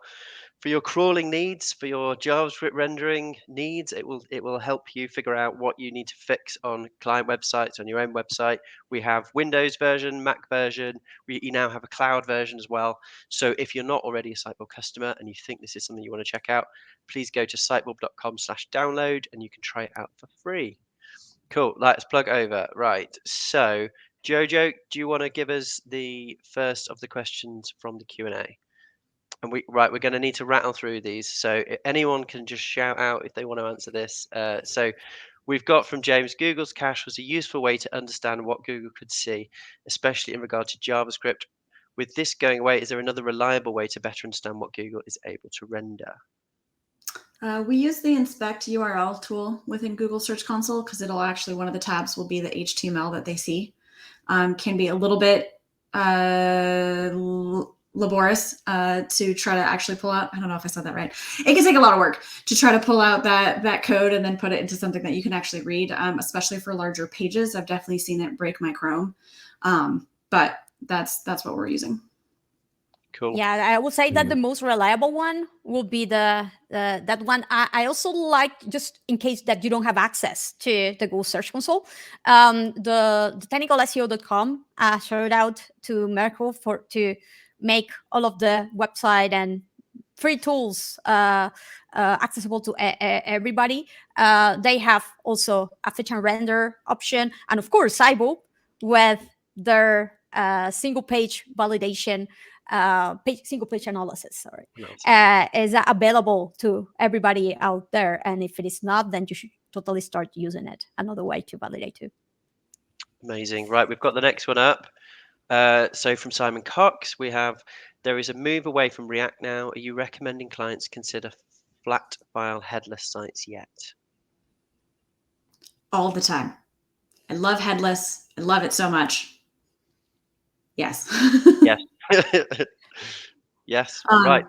crawling needs, for your JavaScript rendering needs. It will help you figure out what you need to fix on client websites, on your own website. We have Windows version, Mac version. You now have a cloud version as well. So if you're not already a Sitebulb customer and you think this is something you want to check out, please go to sitebulb.com/download and you can try it out for free. Cool. Let's plug over. Right. So Jojo, do you want to give us the first of the questions from the Q&A? And we're going to need to rattle through these. So anyone can just shout out if they want to answer this. So we've got from James, Google's cache was a useful way to understand what Google could see, especially in regard to JavaScript. With this going away, is there another reliable way to better understand what Google is able to render? We use the inspect URL tool within Google Search Console, because it'll actually, one of the tabs will be the HTML that they see. Can be a little bit laborious to try to actually pull out. I don't know if I said that right. It can take a lot of work to try to pull out that code and then put it into something that you can actually read, especially for larger pages. I've definitely seen it break my Chrome, but that's what we're using. Cool. Yeah, I will say that the most reliable one will be that one. I also like, just in case that you don't have access to the Google Search Console, the technicalseo.com. Shout out to Merkel to make all of the website and free tools accessible to everybody. They have also a fetch and render option, and of course Sitebulb with their single page validation, single page analysis, sorry, is available to everybody out there. And if it is not, then you should totally start using it. Another way to validate too. Amazing. Right, we've got the next one up. So from Simon Cox, we have, there is a move away from React now. Are you recommending clients consider flat file headless sites yet? All the time. I love Headless. I love it so much. Yes. Yes. Yes. Right.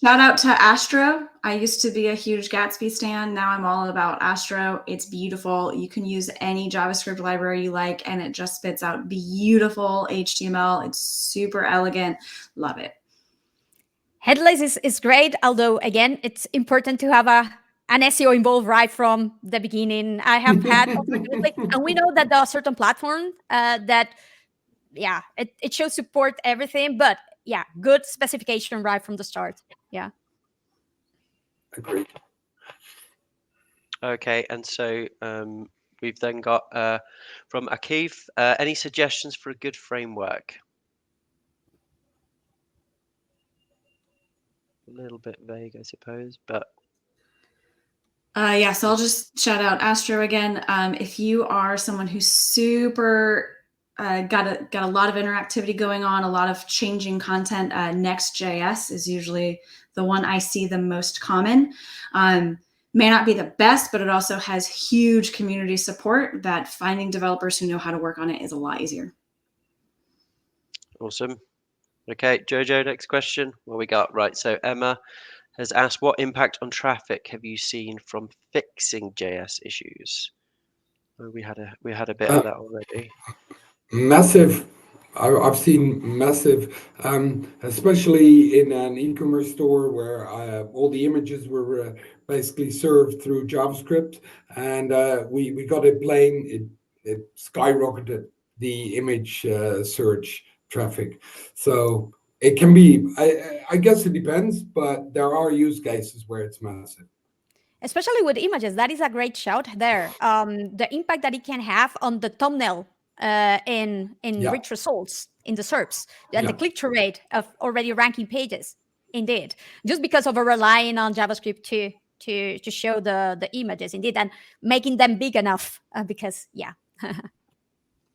Shout out to Astro. I used to be a huge Gatsby stan. Now I'm all about Astro. It's beautiful. You can use any JavaScript library you like, and it just spits out beautiful HTML. It's super elegant. Love it. Headless is great, although again, it's important to have an SEO involved right from the beginning. I have had, and we know that there are certain platforms that, yeah, it shows support everything, but yeah, good specification right from the start. Yeah. Agreed. Okay, and so we've then got from Akif, any suggestions for a good framework? A little bit vague, I suppose, but Yeah, so I'll just shout out Astro again. If you are someone who's super got a lot of interactivity going on, a lot of changing content, Next.js is usually the one I see the most common. May not be the best, but it also has huge community support that finding developers who know how to work on it is a lot easier. awesome. Okay, Jojo, next question. What we got? Right, so Emma has asked, what impact on traffic have you seen from fixing JS issues? Oh, we had a bit of that already. Massive. I've seen massive, especially in an e-commerce store where all the images were basically served through JavaScript, and we got it playing. It skyrocketed the image search traffic. So it can be. I guess it depends, but there are use cases where it's massive. Especially with images, that is a great shout there. The impact that it can have on the thumbnail in rich results in the SERPs, and the click-through rate of already ranking pages. Indeed, just because of relying on JavaScript to show the images, indeed, and making them big enough. Because Yeah,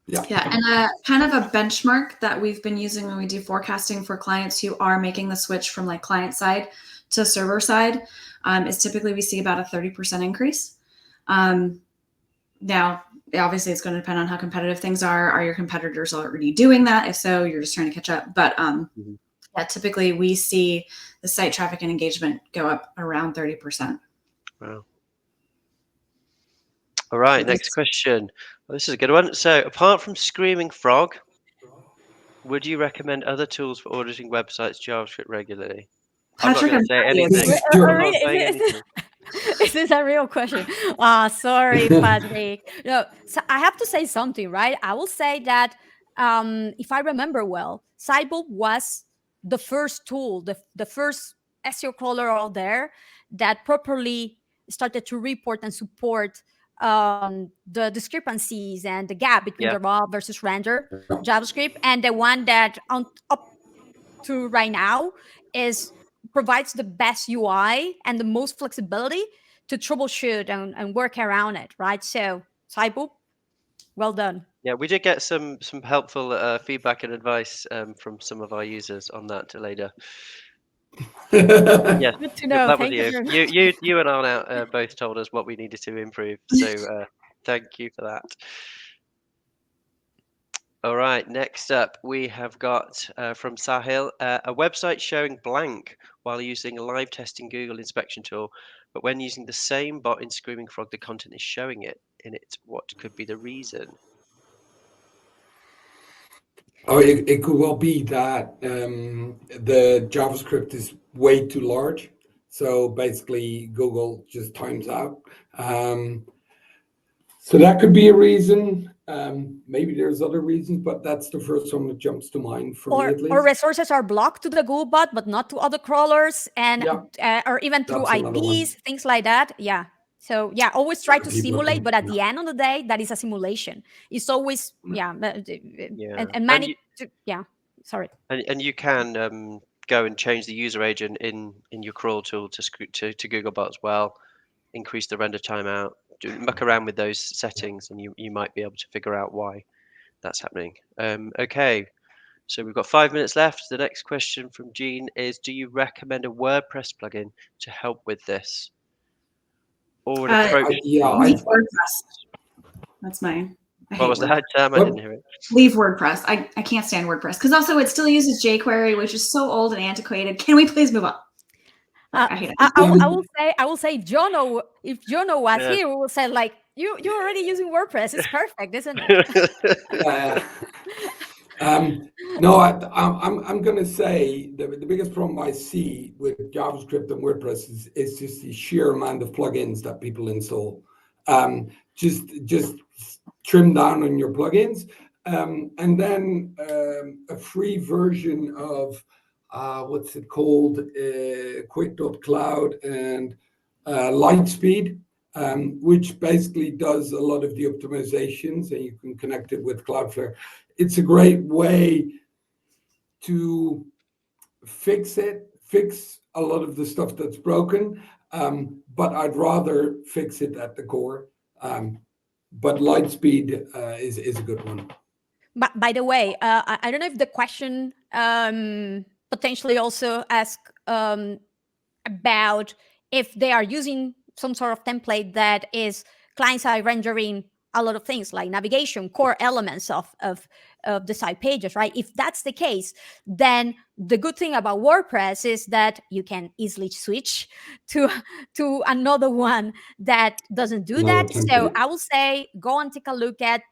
and kind of a benchmark that we've been using when we do forecasting for clients who are making the switch from like client side to server side is typically we see about a 30% increase. Now, obviously, it's going to depend on how competitive things are. Are your competitors already doing that? If so, you're just trying to catch up. But yeah, typically we see the site traffic and engagement go up around 30%. Wow. All right, next question. Well, this is a good one. So, apart from Screaming Frog, would you recommend other tools for auditing websites JavaScript regularly? Patrick, I'm not going to say anything. I'm not saying anything. Is this a real question? Sorry, Patrick. No, so I have to say something, right? I will say that if I remember well, Sitebulb was the first tool, the first SEO crawler out there that properly started to report and support the discrepancies and the gap between the raw versus render JavaScript, and the one that up to right now provides the best UI and the most flexibility to troubleshoot and work around it, right? So, Sitebulb, well done. Yeah, we did get some helpful feedback and advice from some of our users on that, Aleyda. Yes, good to know. That Thank was you and Arnout both told us what we needed to improve. So thank you for that. All right, next up we have got from Sahil a website showing blank while using a live testing Google inspection tool, but when using the same bot in Screaming Frog, the content is showing it in it. What could be the reason? Oh, it could well be that the JavaScript is way too large. So basically, Google just times out. So that could be a reason. Maybe there's other reasons, but that's the first one that jumps to mind for me, at least. Or resources are blocked to the Googlebot, but not to other crawlers, and Yeah. or even through That's another one. IPs, things like that. Yeah. So yeah, always try to People simulate, think, but at yeah. the end of the day, that is a simulation. It's always Yeah. and many sorry. And you can go and change the user agent in your crawl tool to Googlebot as well. Increase the render timeout. Muck around with those settings, and you might be able to figure out why that's happening. Okay, so we've got 5 minutes left. The next question from Jean is: do you recommend a WordPress plugin to help with this, or an approach? Leave WordPress. That's mine. What was that term? I didn't hear it. Leave WordPress. I can't stand WordPress because also it still uses jQuery, which is so old and antiquated. Can we please move on? I hate it. I will say, Jono, if Jono was here, we will say like, you're already using WordPress. It's perfect, isn't it? No, I'm going to say the biggest problem I see with JavaScript and WordPress is just the sheer amount of plugins that people install. Just trim down on your plugins, and then a free version of what's it called, Quick.cloud and Lightspeed, which basically does a lot of the optimizations, and you can connect it with Cloudflare. It's a great way to fix a lot of the stuff that's broken, but I'd rather fix it at the core. But Lightspeed is a good one. But by the way, I don't know if the question potentially also ask about if they are using some sort of template that is client-side rendering a lot of things like navigation, core elements of the site pages, right? If that's the case, then the good thing about WordPress is that you can easily switch to another one that doesn't do that. So I will say go and take a look at.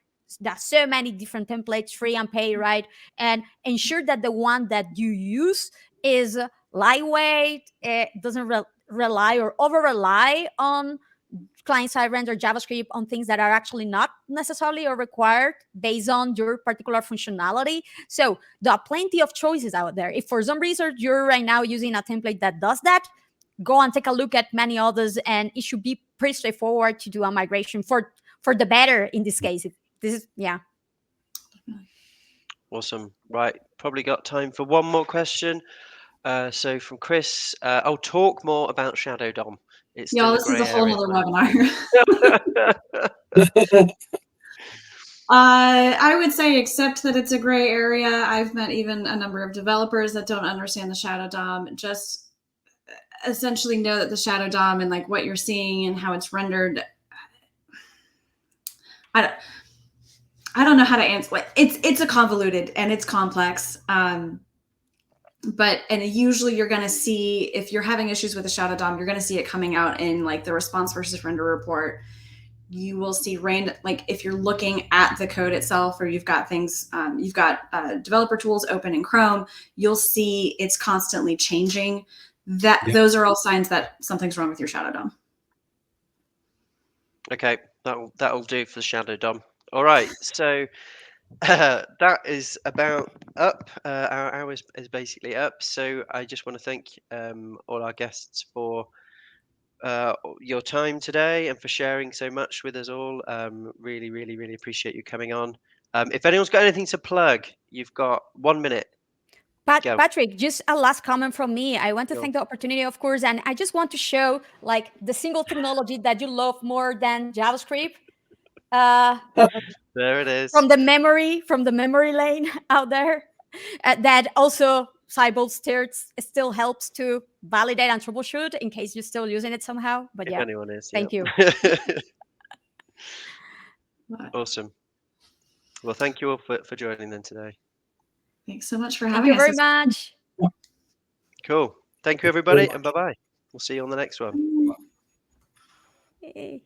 There's so many different templates, free and pay, right? And ensure that the one that you use is lightweight, it doesn't rely or over rely on client-side render JavaScript on things that are actually not necessarily or required based on your particular functionality. So there are plenty of choices out there. If for some reason you're right now using a template that does that, go and take a look at many others, and it should be pretty straightforward to do a migration for the better in this case. This is, yeah. Awesome. Right. Probably got time for one more question. So from Chris, I'll talk more about Shadow DOM. It's Y'all, this is a whole other webinar. I would say accept that it's a gray area. I've met even a number of developers that don't understand the Shadow DOM. Just essentially know that the Shadow DOM and like what you're seeing and how it's rendered. I don't know how to answer. It's a convoluted and it's complex. But usually you're going to see, if you're having issues with the Shadow DOM, you're going to see it coming out in like the response versus render report. You will see like if you're looking at the code itself, or you've got things, you've got developer tools open in Chrome, you'll see it's constantly changing. Those are all signs that something's wrong with your Shadow DOM. Okay, that'll do for the Shadow DOM. All right, so that is about up. Our hour is basically up. So I just want to thank all our guests for your time today and for sharing so much with us all. Really, really, really appreciate you coming on. If anyone's got anything to plug, you've got 1 minute. Patrick, just a last comment from me. I want to thank the opportunity, of course, and I just want to show like the single technology that you love more than JavaScript. There it is. From the memory lane out there, that also Sitebulb still helps to validate and troubleshoot in case you're still using it somehow. But if anyone is, thank you. Awesome. Well, thank you all for joining then today. Thanks so much for having us. Thank you very much. Cool. Thank you, everybody, and bye-bye. We'll see you on the next one. Hey.